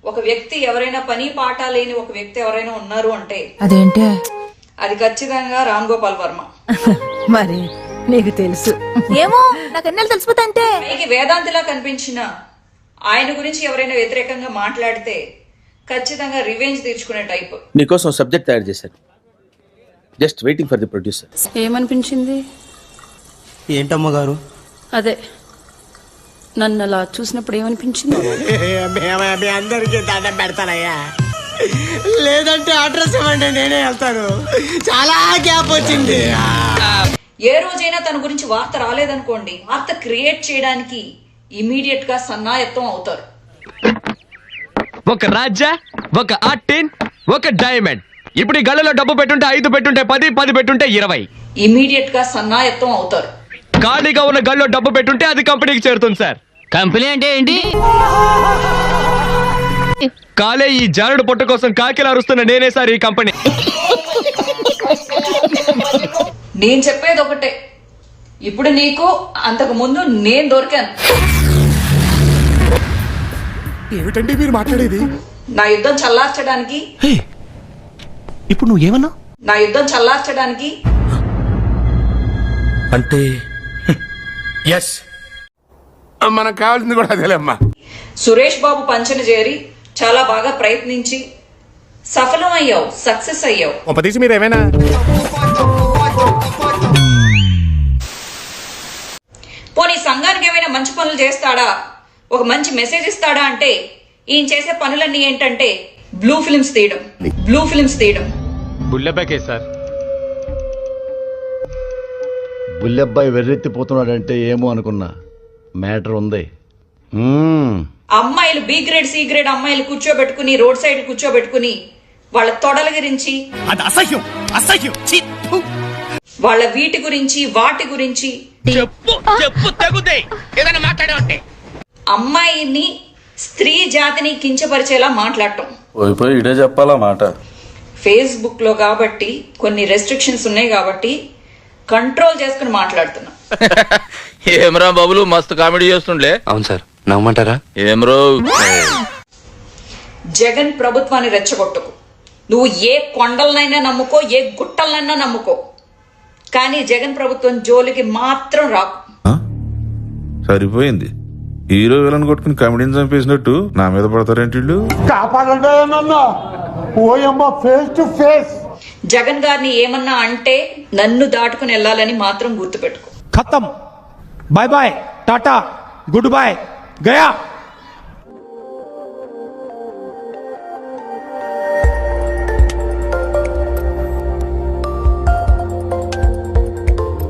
ఒక వ్యక్తి ఎవరైనా పని పాట లేని ఒక వ్యక్తి ఎవరైనా ఉన్నారు అంటే అదేంటే అది ఖచ్చితంగా రామ్ గోపాల్ వర్మ. మరి నీకు తెలుసు ఏమో నాకు ఎన్నెలు తెలిసిపోతాంటే పైకి వేదాంతిలా కనిపించిన ఆయన గురించి ఎవరైనా వ్యతిరేకంగా మాట్లాడితే ఖచ్చితంగా రివెంజ్ తీర్చుకునే టైప్. నీకోసం సబ్జెక్ట్ తయారు చేశాను, just waiting for the producer. ఏమనిపించింది? ఏంటమ్మ గారు? అదే నన్ను అలా చూసినప్పుడు ఏమనిపించింది? మీ అందరికీ దండం పెడతానయ్యా, లేదంటే అడ్రస్ ఇవ్వండి నేనే వెళ్తాను. చాలా గ్యాప్ వచ్చింది. ఏ రోజైనా తన గురించి వార్త రాలేదనుకోండి, వార్త క్రియేట్ చేయడానికి ఇమీడియట్ గా సన్నాయత్తం అవుతారు. ఒక రాజా, ఒక ఆర్టిన్, ఒక డైమండ్. ఇప్పుడు ఈ గళ్ళలో డబ్బు పెట్టుంటే 5 పెట్టుంటే 10, 10 పెట్టుంటే 20. ఇమీడియట్ గా సన్నాయత్తం అవుతారు. ఖాళీగా ఉన్న గల్లో డబ్బు పెట్టుంటే అది కంపెనీకి చేరుతుంది సార్. కంపెనీ అంటే ఏంటి? కాలే ఈ జారుడు పొట్ట కోసం కాకిలా అరుస్తున్న నేనే సార్ ఈ కంపెనీ. నేను చెప్పేది ఒకటే, ఇప్పుడు నీకు అంతకు ముందు నేను దొరికాను. ఏమిటండి మీరు మాట్లాడేది? నా యుద్ధం చల్లార్చడానికి ఇప్పుడు నువ్వు ఏమన్నా? నా యుద్ధం చల్లార్చడానికి అంటే ఎస్, మనకు కావాల్సింది కూడా అదేలేమ్మా. సురేష్ బాబు పంచన చేరి చాలా బాగా ప్రయత్నించి సఫలం అయ్యావు, సక్సెస్ అయ్యావు. ఉపదేశం మీరు ఏమైనా పోనీ సంఘానికి ఏమైనా మంచి పనులు చేస్తాడా, ఒక మంచి మెసేజ్ ఇస్తాడా అంటే ఈయన చేసే పనులన్నీ ఏంటంటే బ్లూ ఫిల్మ్స్ తీయడం. బుల్లెబ్బాకే సార్. బుల్లెబ్బాయి వెర్రెత్తిపోతున్నాడంటే ఏమో అనుకున్నా, మ్యాటర్ ఉంది. అమ్మాయిలు బి గ్రేడ్ సి గ్రేడ్ అమ్మాయిలు కూర్చోబెట్టుకుని రోడ్ సైడ్ కూర్చోబెట్టుకుని వాళ్ళ తొడల గురించి, అది అసహ్యం, అసహ్యం. వాళ్ళ వీటి గురించి వాటి గురించి అమ్మాయిని స్త్రీ జాతిని కించపరిచేలా మాట్లాడటం. ఇడే చెప్పాలా మాట. ఫేస్బుక్ లో కాబట్టి కొన్ని రెస్ట్రిక్షన్స్ ఉన్నాయి కాబట్టి కంట్రోల్ చేసుకుని మాట్లాడుతున్నా. ఏమరా బాబులు మస్తు కామెడీ చేస్తుండే. అవును సార్, నవ్వమంటారా? ఏమరో జగన్ ప్రభుత్వాన్ని రెచ్చగొట్టుకు, నువ్వు ఏ కొండలనైనా నమ్ముకో, ఏ గుట్టలనైనా నమ్ముకో, కానీ జగన్ ప్రభుత్వం జోలికి మాత్రం రాకు. సరిపోయింది, హీరో విలన్ కొట్టుకుని కమెడీని చంపేసినట్టు నా మీద పడతారేంటి వీళ్ళు? జగన్ గారిని ఏమన్నా అంటే నన్ను దాటుకుని వెళ్ళాలని మాత్రం గుర్తుపెట్టుకో. ఖతం, bye bye, tata, good boy, Gaya.